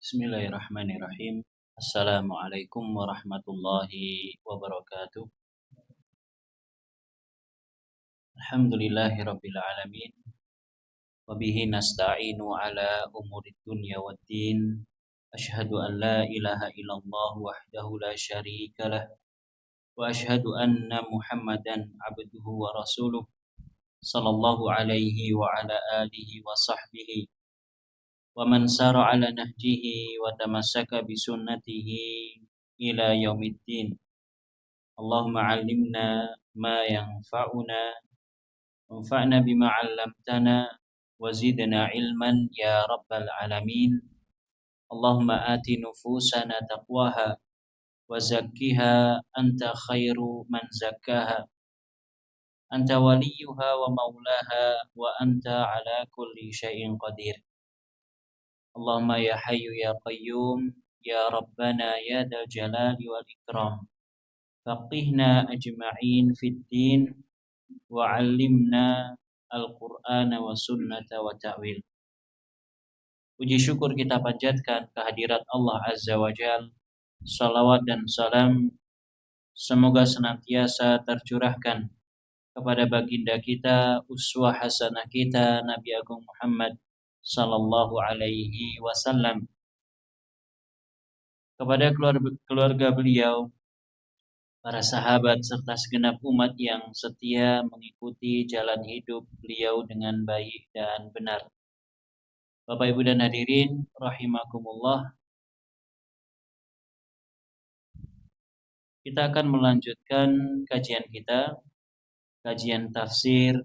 Bismillahirrahmanirrahim. Assalamualaikum warahmatullahi wabarakatuh. Alhamdulillahirabbil alamin. Wa bihi nasta'inu ala umurid dunya waddin. Asyhadu an la ilaha illallah wahdahu la syarikalah wa asyhadu anna Muhammadan abduhu wa rasuluh sallallahu alaihi wa ala alihi wa sahbihi wa man sara ala nahjihi wa tamassaka bi sunnatihi ila yaumiddin. Allahumma 'allimna ma yanfa'una wanfa'na bima 'allamtana wa zidna ilman ya rabbal alamin. Allahumma ati nufusana taqwaha wa zakkiha anta khairu man zakkaha anta waliyuha wa maulaha wa anta ala kulli syai'in qadir. Allahumma ya hayyu ya qayyum ya rabbana ya dzal jalali wal ikram faqihna ajma'in fid din wa 'allimna al-Qur'ana wa sunnata wa ta'wil. Puji syukur kita panjatkan kehadirat Allah Azza wa Jalla. Salawat dan salam semoga senantiasa tercurahkan kepada baginda kita, uswah hasanah kita, Nabi Agung Muhammad sallallahu alaihi wasallam, kepada keluarga beliau, para sahabat serta segenap umat yang setia mengikuti jalan hidup beliau dengan baik dan benar. Bapak Ibu dan hadirin rahimakumullah, kita akan melanjutkan kajian kita, kajian tafsir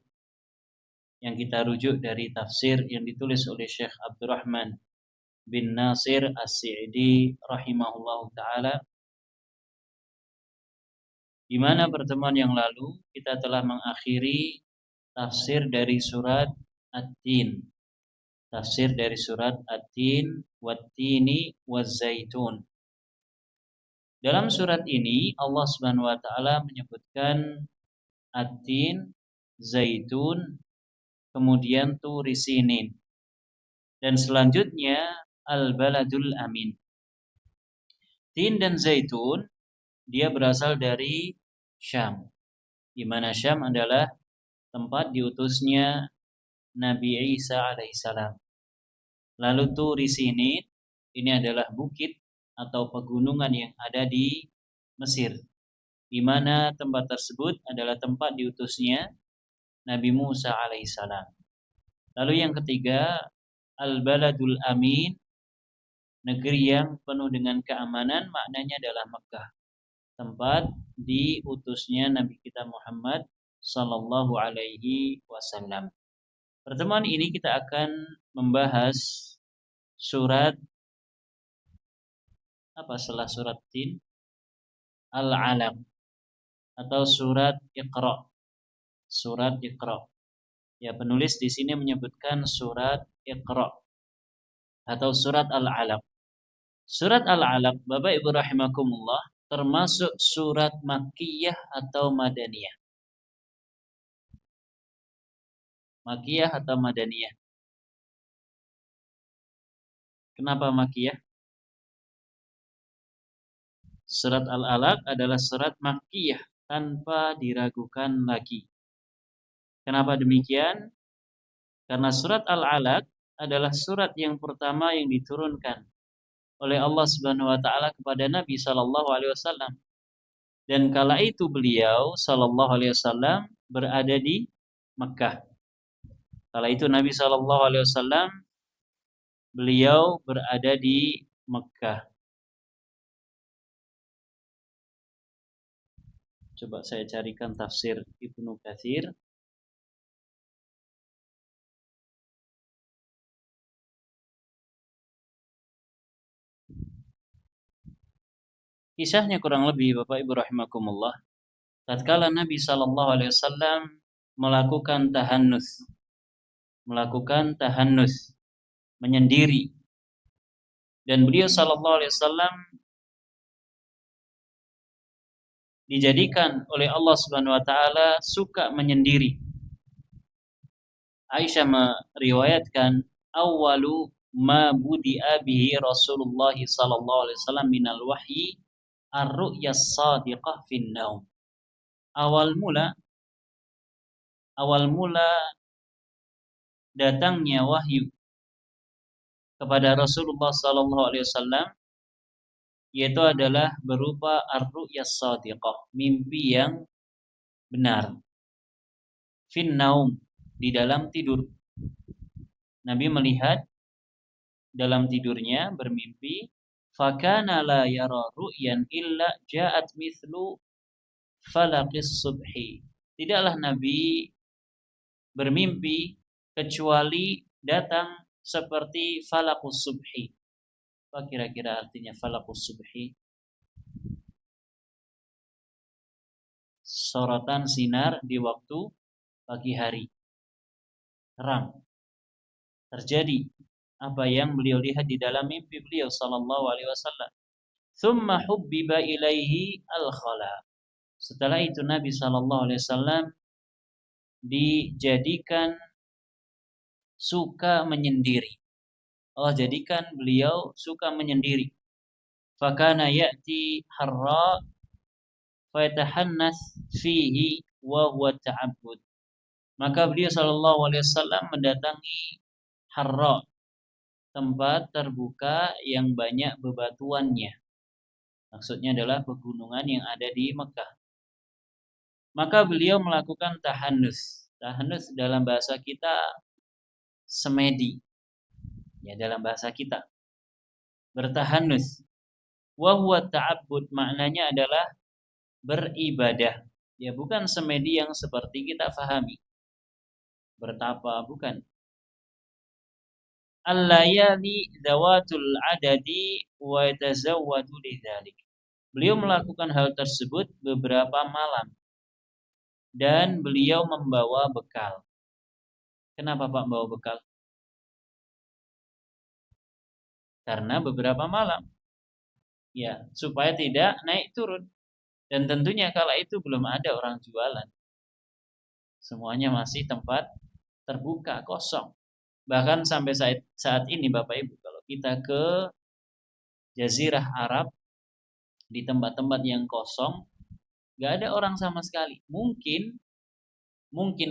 yang kita rujuk dari tafsir yang ditulis oleh Syekh Abdurrahman bin Nasir As-Sa'di rahimahullahu taala. Di mana pertemuan yang lalu kita telah mengakhiri tafsir dari surat At-Tin. Tafsir dari surat At-Tin, Wat-Tini, Waz-Zaitun. Dalam surat ini Allah Subhanahu wa taala menyebutkan At-Tin, Zaitun kemudian Turi Sinin, dan selanjutnya Al-Baladul Amin. Tin dan zaitun dia berasal dari Syam, di mana Syam adalah tempat diutusnya Nabi Isa alaihissalam. Lalu Turi Sinin ini adalah bukit atau pegunungan yang ada di Mesir, di mana tempat tersebut adalah tempat diutusnya Nabi Musa alaihissalam. Lalu yang ketiga, Al-Baladul Amin, negeri yang penuh dengan keamanan, maknanya adalah Mekah, tempat diutusnya Nabi kita Muhammad sallallahu alaihi wasallam. Pertemuan ini kita akan membahas surat apa setelah surat Tin? Al-Alaq atau surat Iqra. Surat Iqra. Ya, penulis di sini menyebutkan surat Iqra atau surat Al-Alaq. Surat Al-Alaq, Bapak Ibu rahimakumullah, termasuk surat Makkiyah atau Madaniyah. Makkiyah atau Madaniyah? Kenapa Makkiyah? Surat Al-Alaq adalah surat Makkiyah tanpa diragukan lagi. Kenapa demikian? Karena surat Al-Alaq adalah surat yang pertama yang diturunkan oleh Allah Subhanahu wa taala kepada Nabi sallallahu alaihi wasallam. Dan kala itu beliau sallallahu alaihi wasallam berada di Mekah. Kala itu Nabi sallallahu alaihi wasallam beliau berada di Mekah. Coba saya carikan tafsir Ibnu Katsir. Kisahnya kurang lebih, Bapak Ibu rahimakumullah, tatkala Nabi sallallahu alaihi wasallam melakukan tahannus, menyendiri, dan beliau sallallahu alaihi wasallam dijadikan oleh Allah Subhanahu wa taala suka menyendiri. Aisyah meriwayatkan, awwalu ma budi'a bihi Rasulullah sallallahu alaihi wasallam minal wahyi ar-ru'ya as-sadiqah fin naum. Awal mula datangnya wahyu kepada Rasulullah sallallahu alaihi wasallam yaitu adalah berupa ar-ru'ya as-sadiqah, mimpi yang benar. Fin naum, di dalam tidur. Nabi melihat dalam tidurnya, bermimpi, fakana la yara ru'yan illa ja'at mithlu falaqis subhi. Tidaklah Nabi bermimpi kecuali datang seperti falaqus subhi. Apa kira-kira artinya falaqus subhi? Sorotan sinar di waktu pagi hari. Terang. Terjadi apa yang beliau lihat di dalam mimpi beliau sallallahu alaihi wasallam. Tsumma hubbiba ilaihi al-khala. Setelah itu Nabi sallallahu alaihi wasallam dijadikan suka menyendiri. Allah jadikan beliau suka menyendiri. Fakana ya'ti harra fayatahannas fihi wa huwa ta'abbud. Maka beliau sallallahu alaihi wasallam mendatangi Harra, tempat terbuka yang banyak bebatuannya. Maksudnya adalah pegunungan yang ada di Mekah. Maka beliau melakukan tahannus. Tahannus dalam bahasa kita semedi. Ya, dalam bahasa kita bertahannus. Wa huwa ta'abbud, maknanya adalah beribadah. Ya, bukan semedi yang seperti kita fahami. Bertapa, bukan. Al-layali zawatul adadi wa yatazawwadu lidzalik. Beliau melakukan hal tersebut beberapa malam dan beliau membawa bekal. Kenapa Pak bawa bekal? Karena beberapa malam. Ya, supaya tidak naik turun. Dan tentunya kala itu belum ada orang jualan. Semuanya masih tempat terbuka, kosong. Bahkan sampai saat ini Bapak Ibu, kalau kita ke Jazirah Arab, di tempat-tempat yang kosong, nggak ada orang sama sekali. Mungkin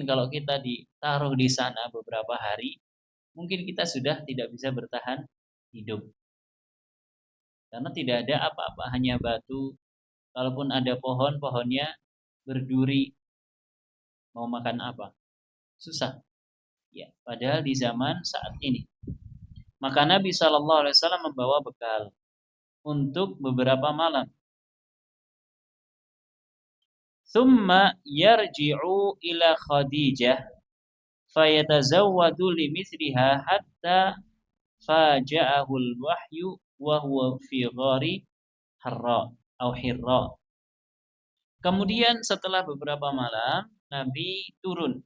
kalau kita ditaruh di sana beberapa hari, mungkin kita sudah tidak bisa bertahan hidup. Karena tidak ada apa-apa, hanya batu. Kalaupun ada pohon, pohonnya berduri. Mau makan apa? Susah. Ya, padahal di zaman saat ini. Maka Nabi Shallallahu Alaihi Wasallam membawa bekal untuk beberapa malam. Thumma yarji'u ila Khadijah fayatazawwadu limithliha hatta faja'ahu al-wahyu wa huwa fi ghari Hirra. Kemudian setelah beberapa malam Nabi turun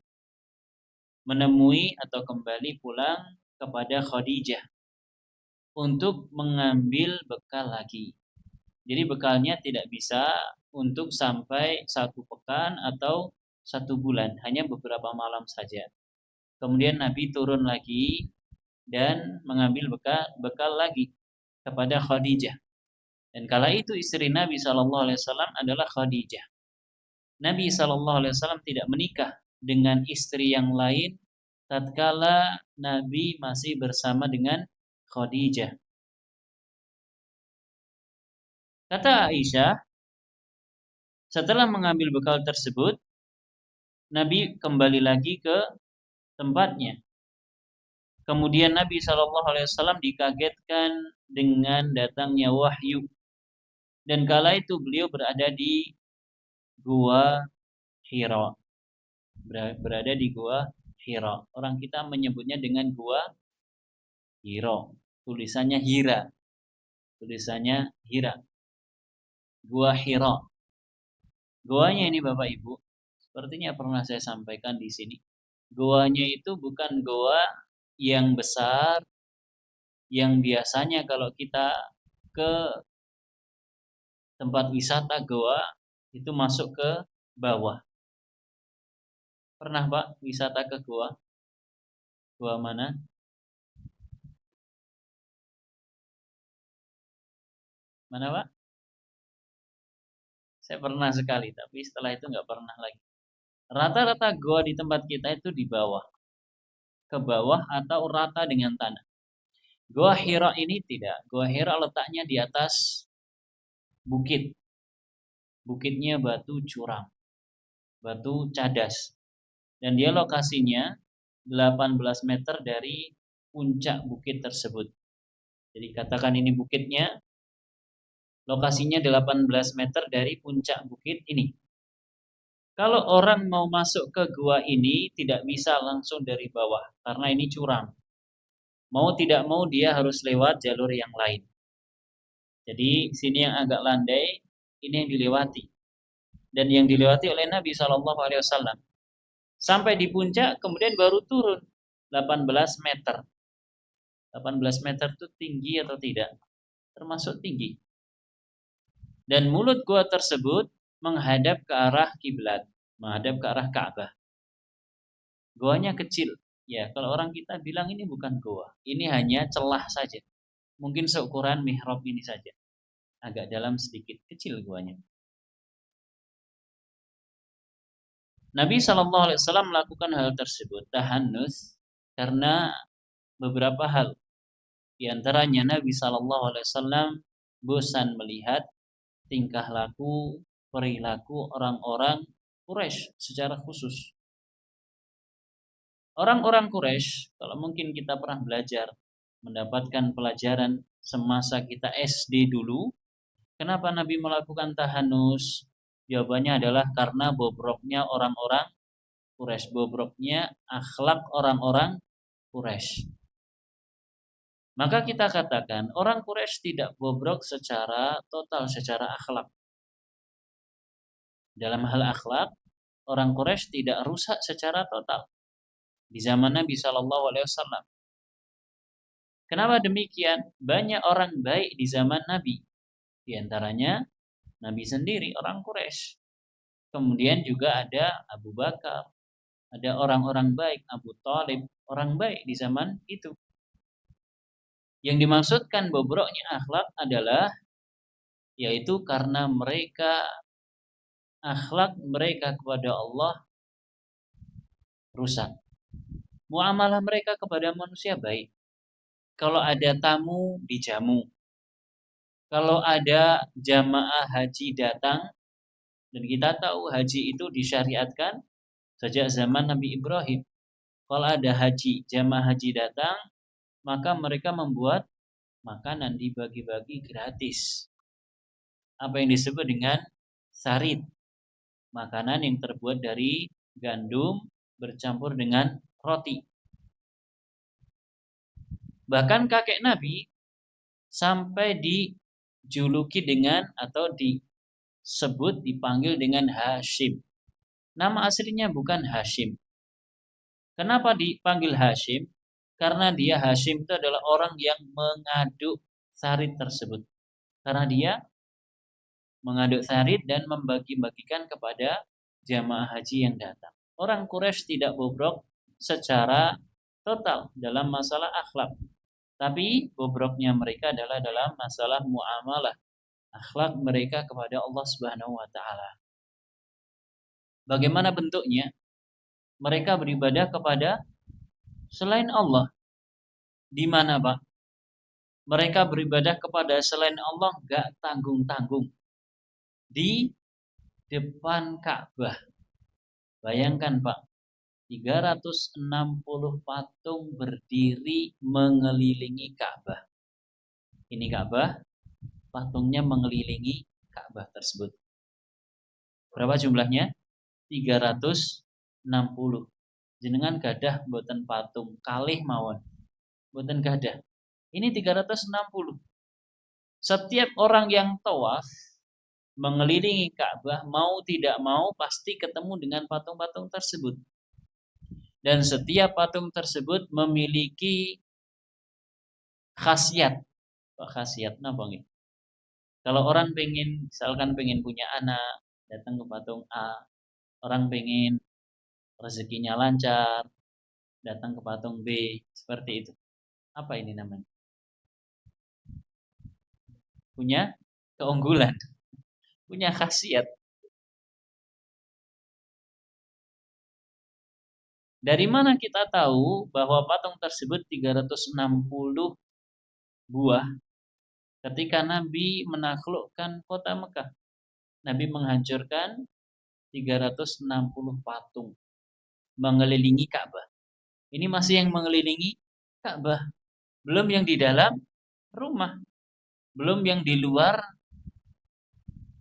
menemui atau kembali pulang kepada Khadijah untuk mengambil bekal lagi. Jadi bekalnya tidak bisa untuk sampai 1 pekan atau 1 bulan, hanya beberapa malam saja. Kemudian Nabi turun lagi dan mengambil bekal lagi kepada Khadijah. Dan kala itu istri Nabi Shallallahu Alaihi Wasallam adalah Khadijah. Nabi Shallallahu Alaihi Wasallam tidak menikah dengan istri yang lain tatkala Nabi masih bersama dengan Khadijah. Kata Aisyah, setelah mengambil bekal tersebut, Nabi kembali lagi ke tempatnya. Kemudian Nabi Shallallahu Alaihi Wasallam dikagetkan dengan datangnya wahyu. Dan kala itu beliau berada di Gua Hira. Berada di Gua Hira. Orang kita menyebutnya dengan Gua Hira. Tulisannya Hira. Tulisannya Hira. Gua Hira. Goanya ini Bapak Ibu, sepertinya pernah saya sampaikan di sini. Goanya itu bukan goa yang besar, yang biasanya kalau kita ke tempat wisata goa itu masuk ke bawah. Pernah Pak wisata ke goa? Goa mana? Mana Pak? Saya pernah sekali, tapi setelah itu nggak pernah lagi. Rata-rata goa di tempat kita itu di bawah. Ke bawah atau rata dengan tanah. Goa Hira ini tidak. Goa Hira letaknya di atas bukit. Bukitnya batu curam. Batu cadas. Dan dia lokasinya 18 meter dari puncak bukit tersebut. Jadi katakan ini bukitnya, lokasinya 18 meter dari puncak bukit ini. Kalau orang mau masuk ke gua ini tidak bisa langsung dari bawah karena ini curam. Mau tidak mau dia harus lewat jalur yang lain. Jadi sini yang agak landai, ini yang dilewati. Dan yang dilewati oleh Nabi Shallallahu Alaihi Wasallam. Sampai di puncak kemudian baru turun 18 meter. 18 meter itu tinggi atau tidak? Termasuk tinggi. Dan mulut gua tersebut menghadap ke arah kiblat, menghadap ke arah Ka'bah. Goanya kecil. Ya, kalau orang kita bilang ini bukan goa. Ini hanya celah saja. Mungkin seukuran mihrab ini saja. Agak dalam sedikit, kecil goanya. Nabi Shallallahu Alaihi Wasallam melakukan hal tersebut tahannus karena beberapa hal. Di antaranya Nabi Shallallahu Alaihi Wasallam bosan melihat tingkah laku, perilaku orang-orang Quraisy secara khusus. Orang-orang Quraisy, kalau mungkin kita pernah belajar, mendapatkan pelajaran semasa kita SD dulu, kenapa Nabi melakukan tahanus? Jawabannya adalah karena bobroknya orang-orang Quraisy, bobroknya akhlak orang-orang Quraisy. Maka kita katakan orang Quraisy tidak bobrok secara total, secara akhlak. Dalam hal akhlak, orang Quraisy tidak rusak secara total di zaman Nabi Shallallahu Alaihi Wasallam. Kenapa demikian? Banyak orang baik di zaman Nabi. Di antaranya Nabi sendiri orang Quraisy. Kemudian juga ada Abu Bakar, Ada orang-orang baik, Abu Thalib, orang baik di zaman itu. Yang dimaksudkan bobroknya akhlak adalah yaitu karena akhlak mereka kepada Allah rusak. Muamalah mereka kepada manusia baik. Kalau ada tamu dijamu. Kalau ada jamaah haji datang, dan kita tahu haji itu disyariatkan sejak zaman Nabi Ibrahim. Kalau ada jamaah haji datang, maka mereka membuat makanan dibagi-bagi gratis. Apa yang disebut dengan sarid. Makanan yang terbuat dari gandum bercampur dengan roti. Bahkan kakek Nabi sampai dijuluki dengan atau dipanggil dengan Hashim. Nama aslinya bukan Hashim. Kenapa dipanggil Hashim? Karena Hashim itu adalah orang yang mengaduk sarid tersebut. Karena dia mengaduk sarid dan membagi-bagikan kepada jamaah haji yang datang. Orang Quraisy tidak bobrok secara total dalam masalah akhlak. Tapi bobroknya mereka adalah dalam masalah muamalah, akhlak mereka kepada Allah Subhanahu wa taala. Bagaimana bentuknya? Mereka beribadah kepada selain Allah. Di mana, Pak? Mereka beribadah kepada selain Allah gak tanggung-tanggung. Di depan Ka'bah. Bayangkan, Pak. 360 patung berdiri mengelilingi Ka'bah. Ini Ka'bah, patungnya mengelilingi Ka'bah tersebut. Berapa jumlahnya? 360. Jenengan gadah mboten patung kalih mawon. Mboten gadah. Ini 360. Setiap orang yang tawaf mengelilingi Ka'bah mau tidak mau pasti ketemu dengan patung-patung tersebut. Dan setiap patung tersebut memiliki khasiat. Khasiat napa nggih? Kalau orang misalkan pengen punya anak, datang ke patung A. Orang pengen rezekinya lancar, datang ke patung B, seperti itu. Apa ini namanya? Punya keunggulan, punya khasiat. Dari mana kita tahu bahwa patung tersebut 360 buah ketika Nabi menaklukkan kota Mekah? Nabi menghancurkan 360 patung mengelilingi Ka'bah. Ini masih yang mengelilingi Ka'bah, belum yang di dalam rumah, belum yang di luar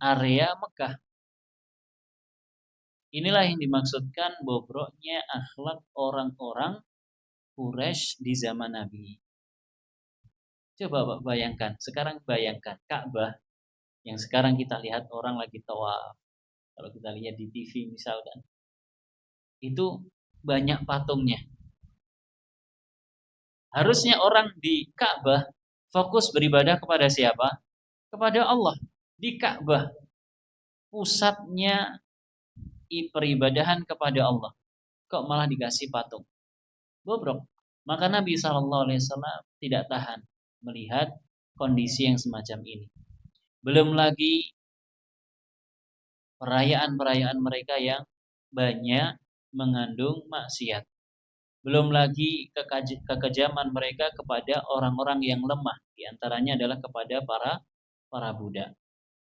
area Mekah. Inilah yang dimaksudkan bobroknya akhlak orang-orang Quraisy di zaman Nabi. Coba Pak bayangkan, sekarang bayangkan Ka'bah yang sekarang kita lihat orang lagi tawaf. Kalau kita lihat di TV misalkan, itu banyak patungnya. Harusnya orang di Ka'bah fokus beribadah kepada siapa? Kepada Allah. Di Ka'bah pusatnya peribadahan kepada Allah. Kok malah dikasih patung? Bobrok. Maka Nabi SAW tidak tahan melihat kondisi yang semacam ini. Belum lagi perayaan-perayaan mereka yang banyak mengandung maksiat. Belum lagi kekejaman mereka kepada orang-orang yang lemah, di antaranya adalah kepada para budak.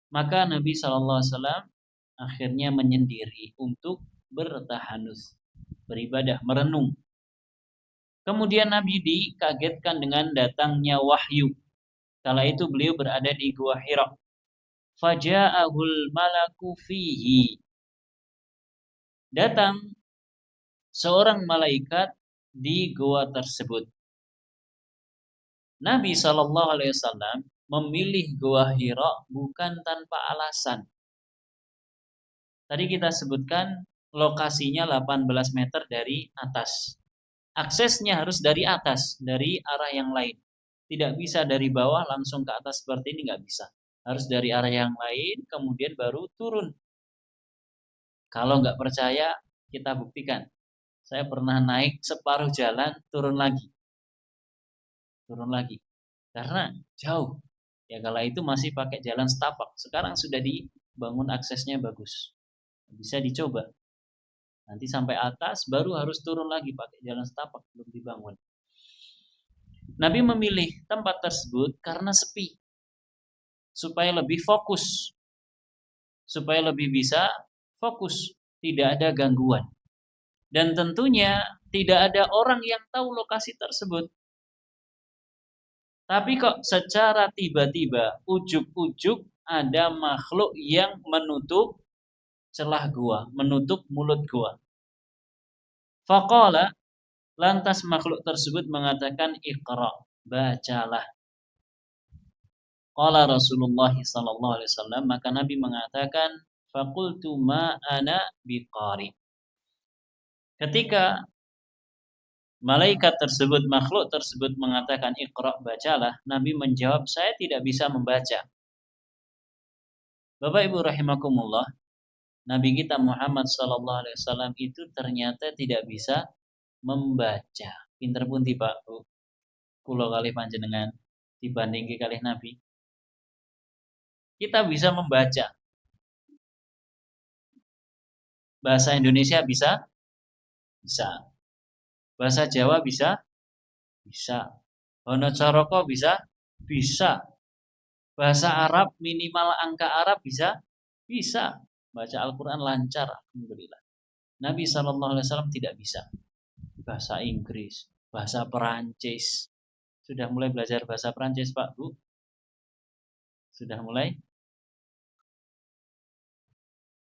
Maka Nabi SAW akhirnya menyendiri untuk bertahanus, beribadah, merenung. Kemudian Nabi dikagetkan dengan datangnya wahyu. Kala itu beliau berada di Gua Hira. Faja'ahul malaku fihi. Datang seorang malaikat di gua tersebut. Nabi SAW memilih Gua Hira bukan tanpa alasan. Tadi kita sebutkan lokasinya 18 meter dari atas. Aksesnya harus dari atas, dari arah yang lain. Tidak bisa dari bawah langsung ke atas seperti ini, nggak bisa. Harus dari arah yang lain, kemudian baru turun. Kalau nggak percaya, kita buktikan. Saya pernah naik separuh jalan, turun lagi. Karena jauh. Ya kala itu masih pakai jalan setapak. Sekarang sudah dibangun aksesnya bagus. Bisa dicoba. Nanti sampai atas baru harus turun lagi pakai jalan setapak belum dibangun. Nabi memilih tempat tersebut karena sepi. Supaya lebih fokus. Supaya lebih bisa fokus. Tidak ada gangguan. Dan tentunya tidak ada orang yang tahu lokasi tersebut. Tapi kok secara tiba-tiba, ujuk-ujuk ada makhluk yang menutup celah gua, menutup mulut gua. Faqala, lantas makhluk tersebut mengatakan iqra, bacalah. Qala Rasulullah sallallahu alaihi wasallam, maka Nabi mengatakan faqultu ma ana biqari. Ketika malaikat tersebut, makhluk tersebut mengatakan iqra, bacalah, Nabi menjawab, saya tidak bisa membaca. Bapak Ibu rahimakumullah, Nabi kita Muhammad sallallahu alaihi wasallam itu ternyata tidak bisa membaca. Pinter pun tiba Bu. Kula kali panjenengan dibandingke kalih Nabi. Kita bisa membaca. Bahasa Indonesia bisa? Bisa. Bahasa Jawa bisa? Bisa. Hono Coroko bisa? Bisa. Bahasa Arab minimal angka Arab bisa? Bisa. Baca Al-Quran lancar, alhamdulillah. Nabi SAW tidak bisa. Bahasa Inggris, bahasa Perancis. Sudah mulai belajar bahasa Perancis, Pak, Bu? Sudah mulai?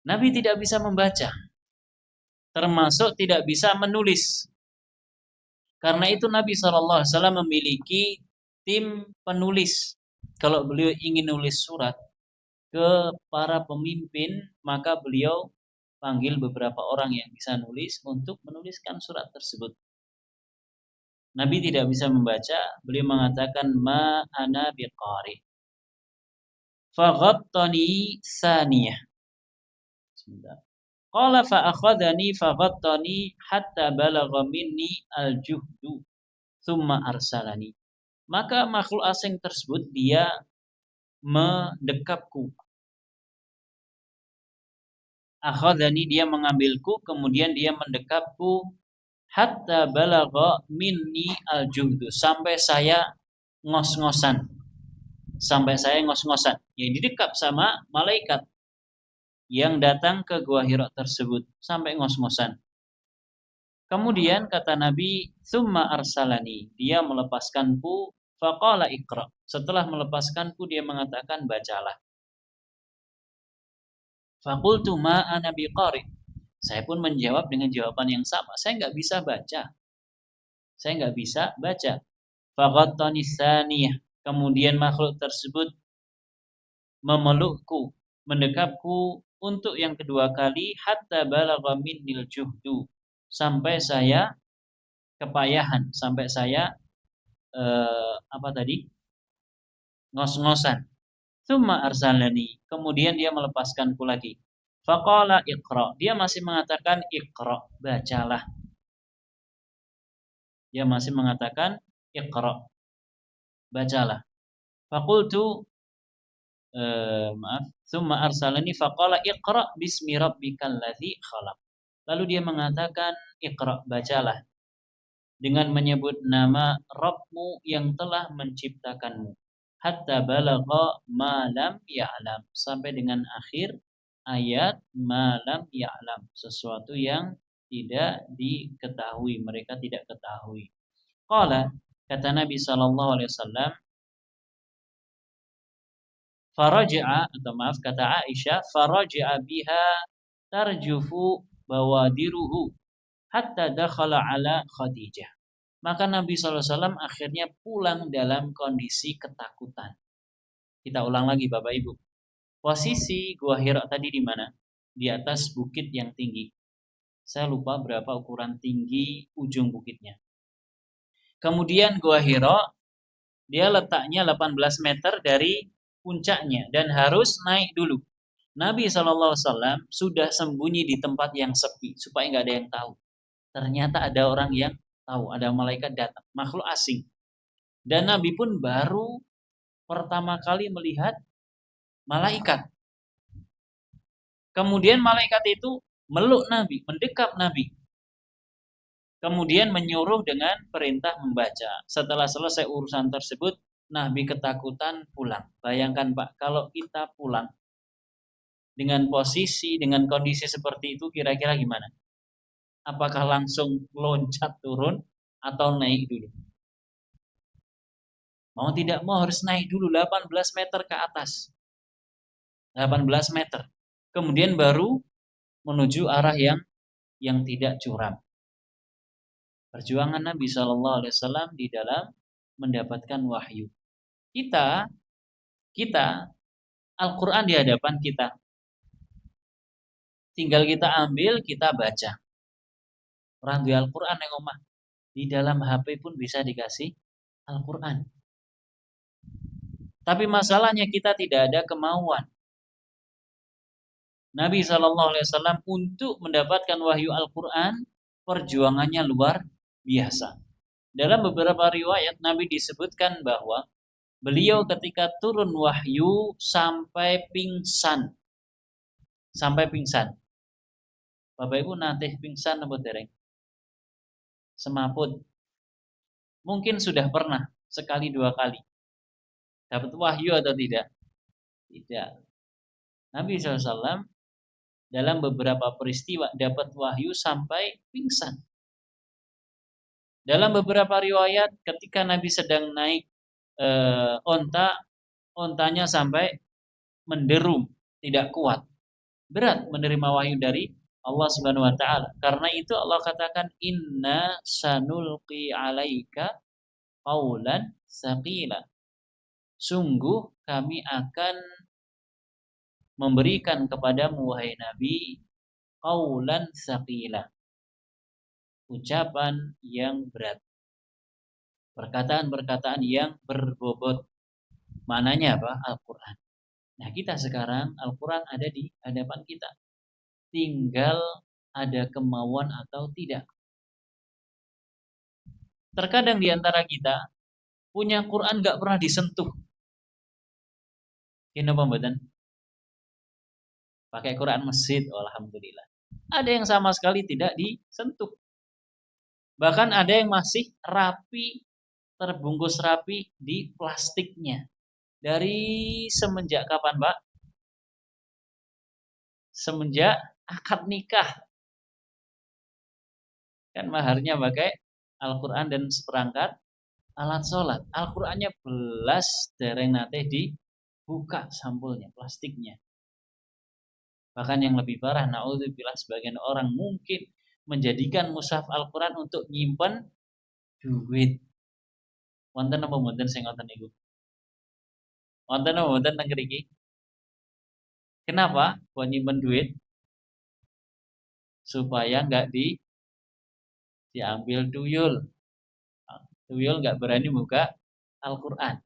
Nabi tidak bisa membaca. Termasuk tidak bisa menulis. Karena itu Nabi SAW memiliki tim penulis. Kalau beliau ingin nulis surat ke para pemimpin, maka beliau panggil beberapa orang yang bisa nulis untuk menuliskan surat tersebut. Nabi tidak bisa membaca, beliau mengatakan ma ana biqari. Faghattani saniyah. Sebentar. Qala fa akhadhani faghattani hatta balagha minni al-juhdu thumma arsalani. Maka makhluk asing tersebut dia mendekapku. Akhadhani, dia mengambilku, kemudian dia mendekapku hatta balagha minni al-juhdu, sampai saya ngos-ngosan. Yang didekap sama malaikat yang datang ke Gua Hira tersebut sampai ngos-ngosan. Kemudian kata Nabi, "Tsumma arsalani." Dia melepaskanku, faqala iqra. Setelah melepaskanku dia mengatakan bacalah. Faqultu ma ana biqari. Saya pun menjawab dengan jawaban yang sama. Saya enggak bisa baca. Faghattani tsaniyah. Kemudian makhluk tersebut memelukku, mendekapku untuk yang kedua kali hatta balagha minnil juhdu, sampai saya kepayahan, sampai saya ngos-ngosan. Tsumma arsalani, kemudian dia melepaskanku lagi. Faqala iqra, dia masih mengatakan iqra, bacalah. Dia masih mengatakan iqra, bacalah. Faqultu Tsumma arsalani faqala iqra bismi rabbikal ladzi khalaq. Lalu dia mengatakan iqra, bacalah dengan menyebut nama Rabbmu yang telah menciptakanmu. Hatta balagha ma lam ya'lam, sampai dengan akhir ayat ma lam ya'lam, sesuatu yang tidak diketahui, mereka tidak ketahui. Qala, kata Nabi sallallahu alaihi wasallam, kata Aisyah, faraja'a biha tarjufu bawadiruhu hatta dakhala ala Khadijah. Maka Nabi SAW akhirnya pulang dalam kondisi ketakutan. Kita ulang lagi Bapak Ibu. Posisi Gua Hira tadi di mana? Di atas bukit yang tinggi. Saya lupa berapa ukuran tinggi ujung bukitnya. Kemudian Gua Hira, dia letaknya 18 meter dari puncaknya dan harus naik dulu. Nabi SAW sudah sembunyi di tempat yang sepi supaya nggak ada yang tahu. Ternyata ada orang yang tahu, ada malaikat datang, makhluk asing. Dan Nabi pun baru pertama kali melihat malaikat. Kemudian malaikat itu meluk Nabi, mendekap Nabi. Kemudian menyuruh dengan perintah membaca. Setelah selesai urusan tersebut, Nabi ketakutan pulang. Bayangkan Pak, kalau kita pulang dengan posisi, dengan kondisi seperti itu, kira-kira gimana? Apakah langsung loncat turun atau naik dulu? Mau tidak mau harus naik dulu 18 meter ke atas. 18 meter. Kemudian baru menuju arah yang tidak curam. Perjuangan Nabi Shallallahu Alaihi Wasallam di dalam mendapatkan wahyu. Kita Al-Quran di hadapan kita. Tinggal kita ambil, kita baca. Orang di Al-Quran yang omah. Di dalam HP pun bisa dikasih Al-Quran. Tapi masalahnya kita tidak ada kemauan. Nabi SAW untuk mendapatkan wahyu Al-Quran, perjuangannya luar biasa. Dalam beberapa riwayat Nabi disebutkan bahwa beliau ketika turun wahyu sampai pingsan. Sampai pingsan. Bapak Ibu nanti pingsan apa dereng? Semaput. Mungkin sudah pernah sekali dua kali. Dapat wahyu atau tidak? Tidak. Nabi SAW dalam beberapa peristiwa dapat wahyu sampai pingsan. Dalam beberapa riwayat ketika Nabi sedang naik ontanya sampai menderum, tidak kuat. Berat menerima wahyu dari Allah Subhanahu wa taala. Karena itu Allah katakan inna sanulqi 'alaika qaulan tsaqila. Sungguh kami akan memberikan kepadamu wahai Nabi qaulan tsaqila. Ucapan yang berat. Perkataan-perkataan yang berbobot. Mananya apa? Al-Qur'an. Nah, kita sekarang Al-Qur'an ada di hadapan kita. Tinggal ada kemauan atau tidak. Terkadang di antara kita punya Quran gak pernah disentuh. Kenapa mboten? Pakai Quran masjid, alhamdulillah. Ada yang sama sekali tidak disentuh. Bahkan ada yang masih rapi, terbungkus rapi di plastiknya. Dari semenjak kapan, Pak? Semenjak akad nikah. Kan maharnya pakai Al-Quran dan seperangkat alat sholat. Al-Qurannya belas dereng nate dibuka sampulnya, plastiknya. Bahkan yang lebih parah, naudzubillah, sebagian orang mungkin menjadikan mushaf Al-Quran untuk nyimpen duit. Wonten apa mboten sing ngoten niku? Wonten apa mboten teng mriki? Kenapa? Buat nyimpen duit supaya nggak diambil tuyul. Tuyul nggak berani buka Al-Quran.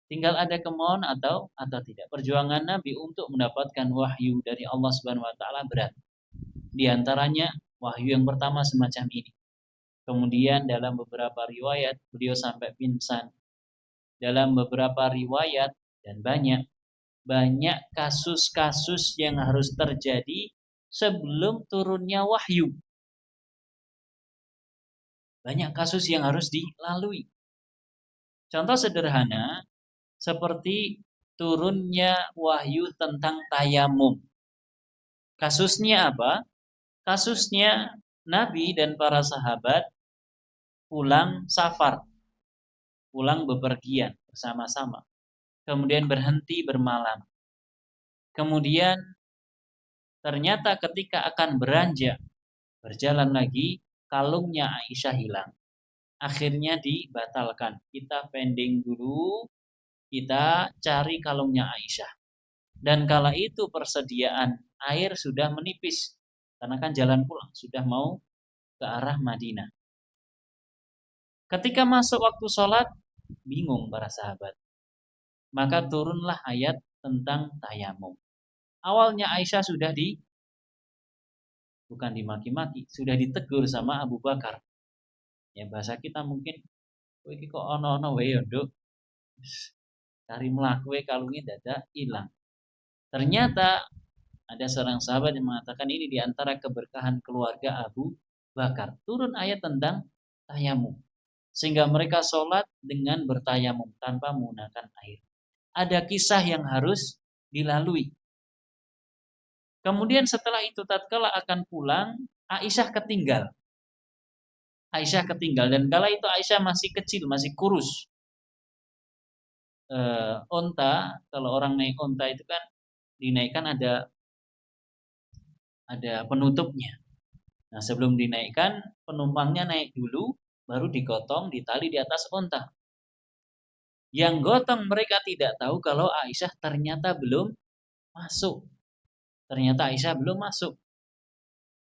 Tinggal ada kemauan atau tidak. Perjuangan Nabi untuk mendapatkan wahyu dari Allah Subhanahu wa taala berat. Di antaranya wahyu yang pertama semacam ini. Kemudian dalam beberapa riwayat beliau sampai pingsan. Dalam beberapa riwayat dan banyak kasus-kasus yang harus terjadi sebelum turunnya wahyu. Banyak kasus yang harus dilalui. Contoh sederhana seperti turunnya wahyu tentang tayamum. Kasusnya apa? Kasusnya Nabi dan para sahabat pulang safar, pulang bepergian bersama-sama. Kemudian berhenti bermalam. Kemudian ternyata ketika akan beranjak berjalan lagi, kalungnya Aisyah hilang. Akhirnya dibatalkan. Kita pending dulu, kita cari kalungnya Aisyah. Dan kala itu persediaan air sudah menipis. Karena kan jalan pulang, sudah mau ke arah Madinah. Ketika masuk waktu sholat, bingung para sahabat. Maka turunlah ayat tentang tayamum. Awalnya Aisyah sudah bukan dimaki-maki, sudah ditegur sama Abu Bakar. Ya bahasa kita mungkin, kowe iki kok ono-ono wae ya, Nduk. Cari mlaku wae kalunge dadak ilang. Ternyata ada seorang sahabat yang mengatakan ini di antara keberkahan keluarga Abu Bakar. Turun ayat tentang tayamum. Sehingga mereka sholat dengan bertayamum tanpa menggunakan air. Ada kisah yang harus dilalui. Kemudian setelah itu tatkala akan pulang, Aisyah ketinggal. Aisyah ketinggal dan kala itu Aisyah masih kecil, masih kurus. Onta, kalau orang naik onta itu kan dinaikkan ada penutupnya. Nah, sebelum dinaikkan, penumpangnya naik dulu, baru digotong, ditali di atas onta. Yang gotong mereka tidak tahu kalau Aisyah ternyata belum masuk. Ternyata Aisyah belum masuk.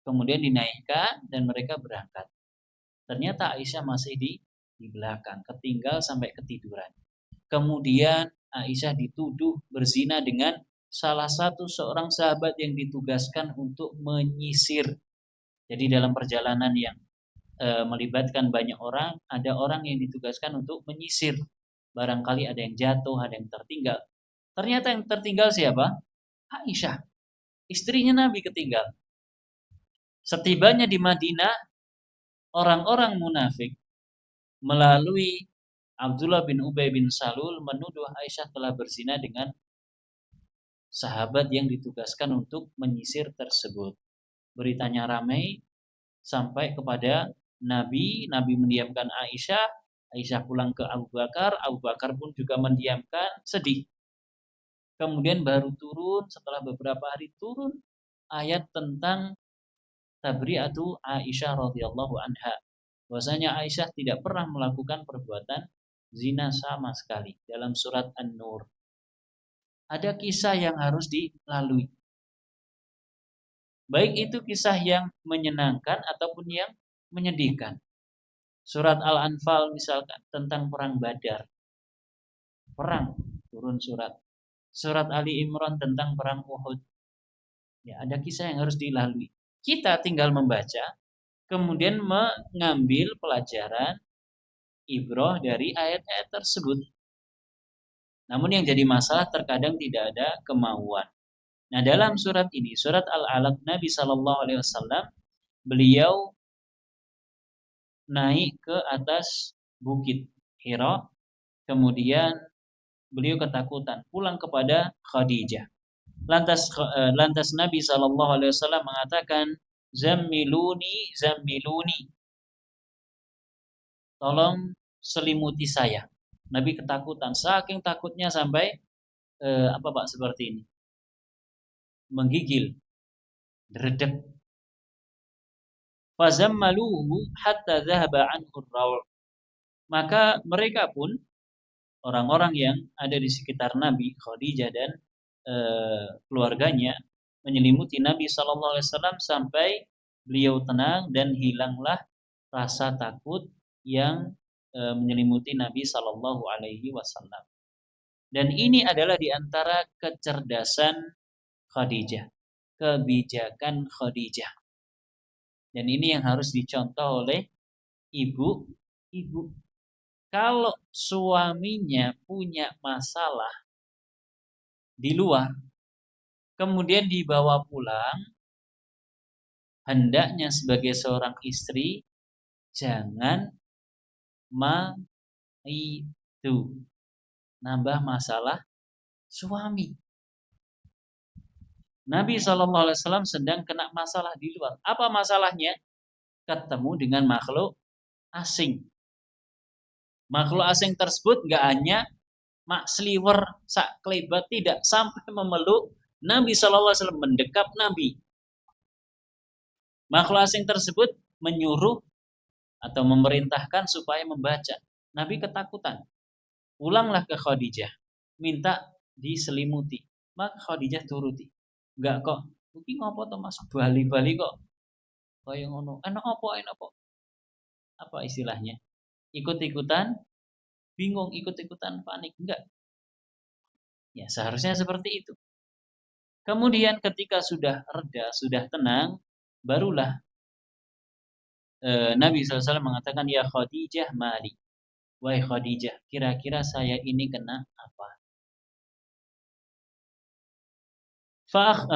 Kemudian dinaikkan dan mereka berangkat. Ternyata Aisyah masih di belakang, ketinggal sampai ketiduran. Kemudian Aisyah dituduh berzina dengan salah satu seorang sahabat yang ditugaskan untuk menyisir. Jadi dalam perjalanan yang melibatkan banyak orang, ada orang yang ditugaskan untuk menyisir. Barangkali ada yang jatuh, ada yang tertinggal. Ternyata yang tertinggal siapa? Aisyah, istrinya Nabi ketinggal. Setibanya di Madinah, orang-orang munafik melalui Abdullah bin Ubay bin Salul menuduh Aisyah telah berzina dengan sahabat yang ditugaskan untuk menyisir tersebut. Beritanya ramai sampai kepada Nabi. Nabi mendiamkan Aisyah. Aisyah pulang ke Abu Bakar. Abu Bakar pun juga mendiamkan, sedih. Kemudian baru turun setelah beberapa hari turun ayat tentang tabri'atu Aisyah radhiyallahu anha. Bahwasanya Aisyah tidak pernah melakukan perbuatan zina sama sekali. Dalam surat An-Nur ada kisah yang harus dilalui. Baik itu kisah yang menyenangkan ataupun yang menyedihkan. Surat Al-Anfal misalkan tentang perang Badar. Perang, turun surat. Surat Ali Imran tentang perang Uhud. Ya, ada kisah yang harus dilalui. Kita tinggal membaca, kemudian mengambil pelajaran ibrah dari ayat-ayat tersebut. Namun yang jadi masalah terkadang tidak ada kemauan. Nah, dalam surat ini, surat Al-Alaq, Nabi Shallallahu Alaihi Wasallam, beliau naik ke atas bukit Hira, kemudian beliau ketakutan pulang kepada Khadijah. Lantas Nabi Shallallahu Alaihi Wasallam mengatakan, Zammiluni, zammiluni, tolong selimuti saya. Nabi ketakutan, saking takutnya sampai apa Pak seperti ini, menggigil, deredek. Fazammaluhu hatta dhahaba anhu ar-raw'. Maka mereka pun orang-orang yang ada di sekitar Nabi, Khadijah dan keluarganya menyelimuti Nabi Shallallahu Alaihi Wasallam sampai beliau tenang dan hilanglah rasa takut yang menyelimuti Nabi Shallallahu Alaihi Wasallam. Dan ini adalah diantara kecerdasan Khadijah, kebijakan Khadijah. Dan ini yang harus dicontoh oleh ibu-ibu. Kalau suaminya punya masalah di luar, kemudian dibawa pulang, hendaknya sebagai seorang istri jangan itu nambah masalah suami. Nabi SAW sedang kena masalah di luar. Apa masalahnya? Ketemu dengan makhluk asing. Makhluk asing tersebut gak hanya mak sliwer, sak klebat, tidak, sampai memeluk Nabi SAW, mendekap Nabi. Makhluk asing tersebut menyuruh atau memerintahkan supaya membaca. Nabi ketakutan. Pulanglah ke Khadijah, minta diselimuti. Maka Khadijah turuti. Enggak kok, mungkin ngopo to Mas, bali-bali kok kaya ngono. Enak apa? Apa istilahnya? Ikut-ikutan bingung, ikut-ikutan panik. Enggak. Ya, seharusnya seperti itu. Kemudian ketika sudah reda, sudah tenang, barulah Nabi SAW mengatakan, ya Khadijah mali. Wahai Khadijah, kira-kira saya ini kena apa?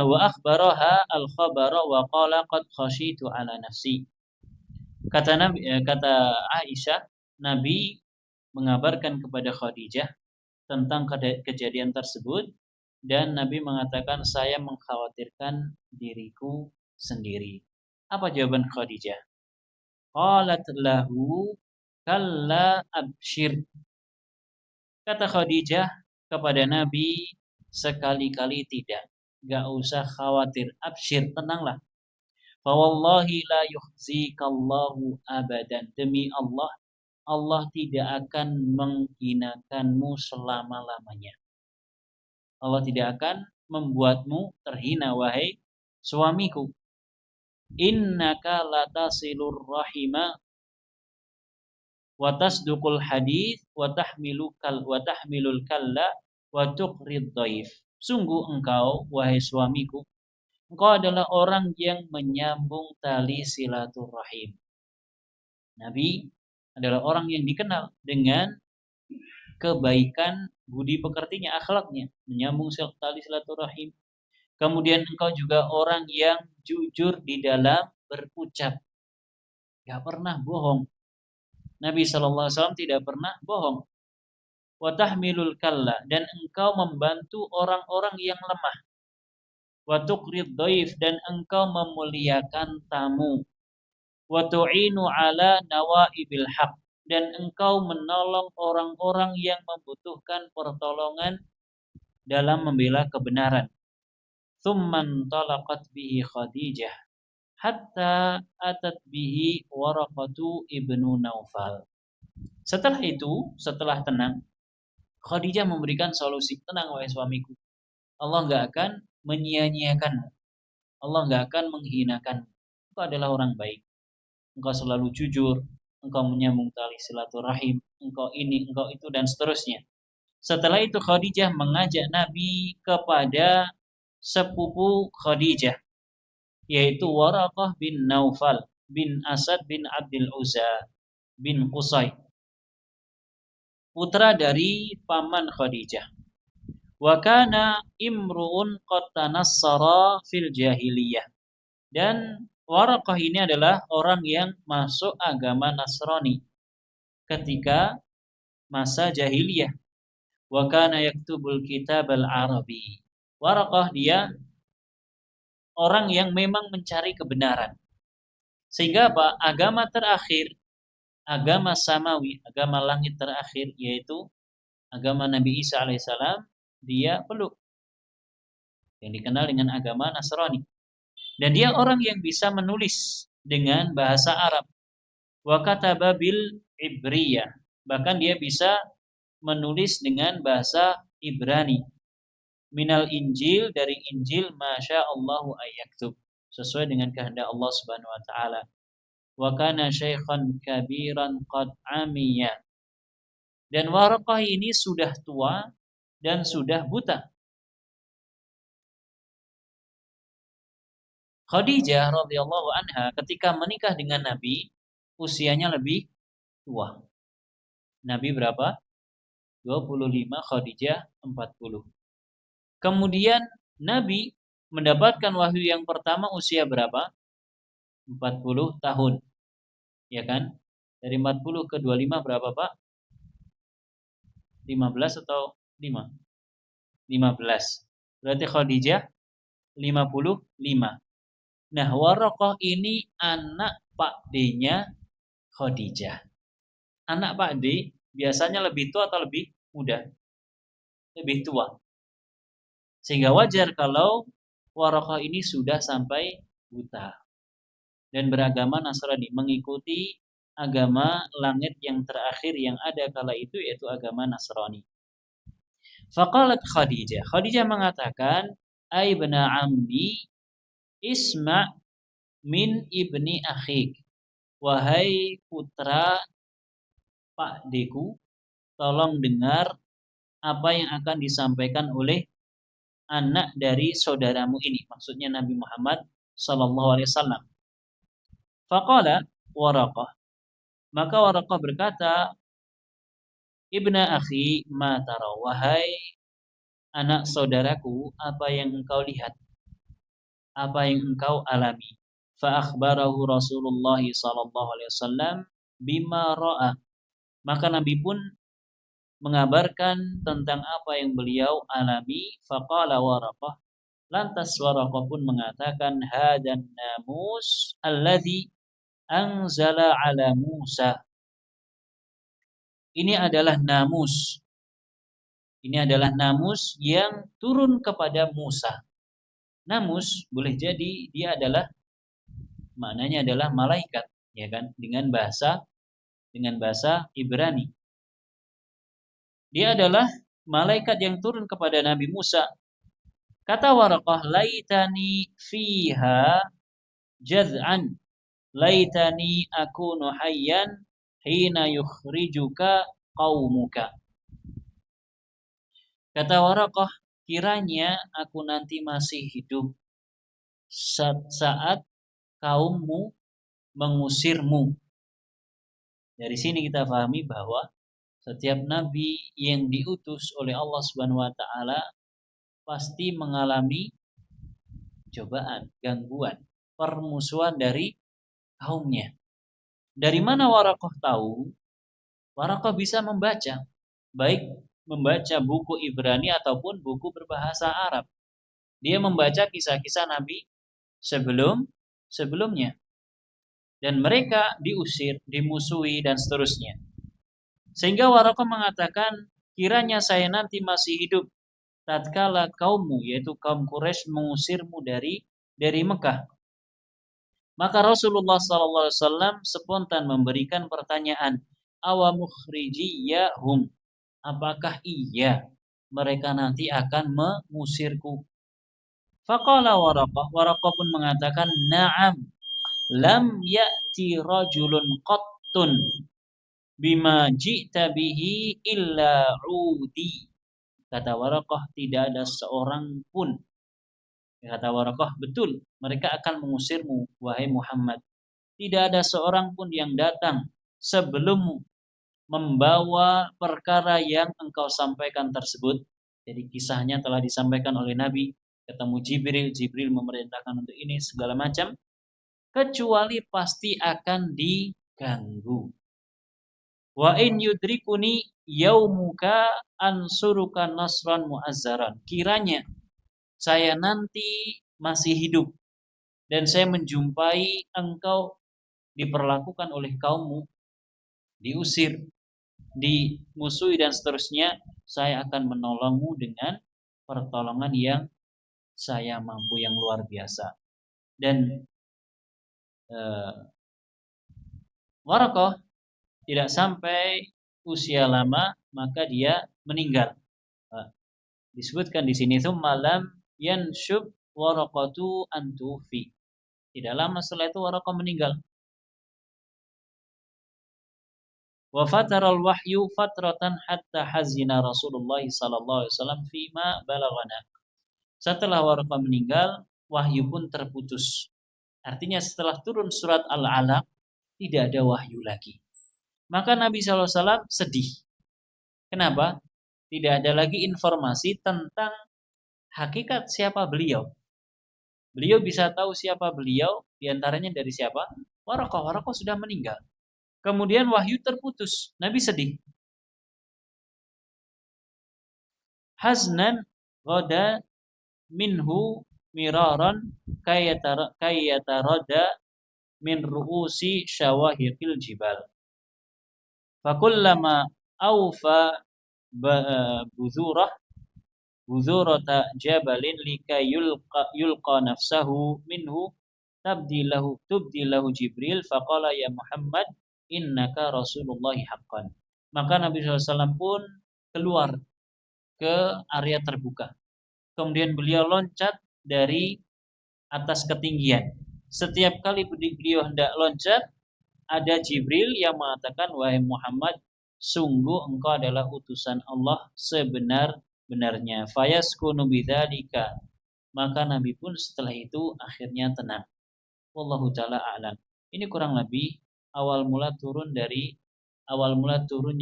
Wa akhbaraha al-khabara wa qala qad khashitu ala nafsi. Kata Aisyah, Nabi mengabarkan kepada Khadijah tentang kejadian tersebut dan Nabi mengatakan, saya mengkhawatirkan diriku sendiri. Apa jawaban Khadijah? Qalat lahu kalla abshir. Kata Khadijah kepada Nabi, sekali-kali tidak. Gak usah khawatir, abshir, tenanglah. Fawallahi la yukhzikallahu abadan. Demi Allah, Allah tidak akan menghinakanmu selama-lamanya. Allah tidak akan membuatmu terhina, wahai suamiku. Innaka latasilur rahima wa tasduqul hadits wa tahmilul kalla wa tuqrid dhaif. Sungguh engkau, wahai suamiku, engkau adalah orang yang menyambung tali silaturahim. Nabi adalah orang yang dikenal dengan kebaikan budi pekertinya, akhlaknya, menyambung tali silaturahim. Kemudian engkau juga orang yang jujur di dalam berucap, gak pernah bohong. Nabi SAW tidak pernah bohong. Wa tahmilul kalla, dan engkau membantu orang-orang yang lemah. Wa tuqrid dhaif, dan engkau memuliakan tamu. Wa tu'inu ala nawaibil haq, dan engkau menolong orang-orang yang membutuhkan pertolongan dalam membela kebenaran. Thumman talaqat bihi Khadijah hatta atat bihi Waraqatu ibnu Naufal. Setelah itu, setelah tenang, Khadijah memberikan solusi. Tenang wahai suamiku, Allah gak akan menyia-nyiakanmu, Allah gak akan menghinakanmu. Engkau adalah orang baik, engkau selalu jujur, engkau menyambung tali silaturahim, engkau ini, engkau itu, dan seterusnya. Setelah itu Khadijah mengajak Nabi kepada sepupu Khadijah, yaitu Waraqah bin Naufal bin Asad bin Abdul Uzza bin Qusay, putra dari paman Khadijah. Wa kana imru'un qad tanassara fil jahiliyah. Dan Waraqah ini adalah orang yang masuk agama Nasrani ketika masa jahiliyah. Wa kana yaktubul kitab al-arabi. Waraqah dia orang yang memang mencari kebenaran. Sehingga apa? Agama terakhir, agama samawi, agama langit terakhir, yaitu agama Nabi Isa alaihissalam, dia peluk, yang dikenal dengan agama Nasrani. Dan dia orang yang bisa menulis dengan bahasa Arab. Wa kataba bil Ibriyah, bahkan dia bisa menulis dengan bahasa Ibrani. Minal Injil, dari Injil, masya Allahu ayyaktub, sesuai dengan kehendak Allah Subhanahu wa taala. Wa kana syaikhan kabiran qad amiya. Dan Waraqah ini sudah tua dan sudah buta. Khadijah radhiyallahu anha ketika menikah dengan Nabi, usianya lebih tua. Nabi berapa? 25, Khadijah 40. Kemudian Nabi mendapatkan wahyu yang pertama usia berapa? 40 tahun. Ya kan? Dari 40 ke 25 berapa, Pak? 15 atau 5? 15. Berarti Khadijah 55. Nah, Waraqah ini anak Pak D-nya Khadijah. Anak Pak D biasanya lebih tua atau lebih muda? Lebih tua. Sehingga wajar kalau Waraqah ini sudah sampai buta dan beragama Nasrani, mengikuti agama langit yang terakhir yang ada kala itu, yaitu agama Nasrani. Faqalat Khadijah, Khadijah mengatakan, "Ai ibna ammi, isma' min ibni akhik." Wahai putra Pak Deku, tolong dengar apa yang akan disampaikan oleh anak dari saudaramu ini, maksudnya Nabi Muhammad sallallahu alaihi wasallam. Faqala Waraqah. Maka Waraqah berkata, Ibna akhi ma tara, wahai anak saudaraku, apa yang engkau lihat? Apa yang engkau alami? Fa akhbarahu Rasulullah sallallahu alaihi wasallam bima ra'a. Maka Nabi pun mengabarkan tentang apa yang beliau alami. Faqala Waraqah, lantas Waraqah pun mengatakan, hadan namus alladhi anzala ala Musa. Ini adalah namus. Ini adalah namus yang turun kepada Musa. Namus boleh jadi dia adalah maknanya adalah malaikat, ya kan? Dengan bahasa Ibrani. Dia adalah malaikat yang turun kepada Nabi Musa. Kata Waraqah, laitani fiha jaz'an, laitani akunu hayyan hina yukhrijuka qaumuka. Kata Waraqah, kiranya aku nanti masih hidup saat kaummu mengusirmu. Dari sini kita pahami bahwa setiap nabi yang diutus oleh Allah Subhanahu wa taala pasti mengalami cobaan, gangguan, permusuhan dari kaumnya. Dari mana Waraqah tahu? Waraqah bisa membaca, baik membaca buku Ibrani ataupun buku berbahasa Arab. Dia membaca kisah-kisah nabi sebelumnya. Dan mereka diusir, dimusuhi dan seterusnya. Sehingga Waraqah mengatakan, kiranya saya nanti masih hidup tatkala kaummu, yaitu kaum Quraisy, mengusirmu dari Mekah. Maka Rasulullah SAW spontan memberikan pertanyaan, awa mukhrijiyahum, apakah iya mereka nanti akan mengusirku? Faqala Waraqah pun mengatakan, na'am, lam ya'ti rajulun qattun bima ji'ta bihi illa udi. Kata Waraqah, tidak ada seorang pun. Kata Waraqah, betul, mereka akan mengusirmu, wahai Muhammad. Tidak ada seorang pun yang datang sebelummu membawa perkara yang engkau sampaikan tersebut. Jadi kisahnya telah disampaikan oleh Nabi, ketemu Jibril memerintahkan untuk ini, segala macam. Kecuali pasti akan diganggu. Wa in yudrikuni yaumuka ansuruka nasran mu'azzaran. Kiranya saya nanti masih hidup dan saya menjumpai engkau diperlakukan oleh kaummu, diusir, dimusuhi dan seterusnya, saya akan menolongmu dengan pertolongan yang saya mampu, yang luar biasa. Dan Waraqah tidak sampai usia lama maka dia meninggal. Disebutkan di sini tsumma lam yanshub Waraqatu antufi. Tidak lama setelah itu Waraqah meninggal. Wa fataral wahyu fatratan hatta hazina Rasulullah sallallahu alaihi wasallam fima balaghana. Setelah Waraqah meninggal, wahyu pun terputus. Artinya setelah turun surat Al-Alaq tidak ada wahyu lagi. Maka Nabi SAW sedih. Kenapa? Tidak ada lagi informasi tentang hakikat siapa beliau. Beliau bisa tahu siapa beliau, diantaranya dari siapa? Waraqah. Waraqah sudah meninggal. Kemudian wahyu terputus. Nabi sedih. Haznan ghada minhu miraran kayatarada min ru'usi syawahiqil jibal. Fakullama awfa buzurata jabalin lika yulqa nafsahu minhu tubdilahu Jibril faqala ya Muhammad innaka Rasulullah haqqan. Maka Nabi SAW pun keluar ke area terbuka. Kemudian beliau loncat dari atas ketinggian. Setiap kali beliau hendak loncat, ada Jibril yang mengatakan, wahai Muhammad, sungguh engkau adalah utusan Allah sebenar-benarnya. Fayaskunu bidzalika. Maka Nabi pun setelah itu akhirnya tenang. Wallahu taala a'lam. Ini kurang lebih awal mula turunnya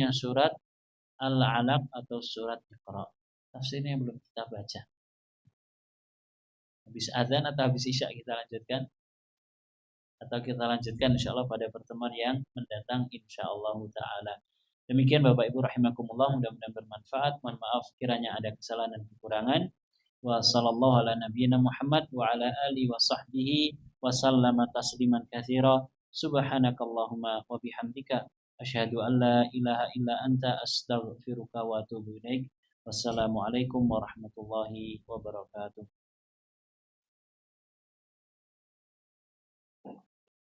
surat Al-Alaq atau surat Iqra. Tafsirnya belum kita baca. Habis azan atau habis isya kita lanjutkan? Atau kita lanjutkan insyaallah pada pertemuan yang mendatang insyaallah taala. Demikian Bapak Ibu rahimakumullah, mudah-mudahan bermanfaat. Mohon maaf kiranya ada kesalahan dan kekurangan. Wa sallallahu ala nabiyyina Muhammad wa ala alihi wa sahbihi wa sallama tasliman katsira. Subhanakallahumma wa bihamdika asyhadu an la ilaha illa anta astaghfiruka wa atubu ilaik. Wassalamualaikum warahmatullahi wabarakatuh.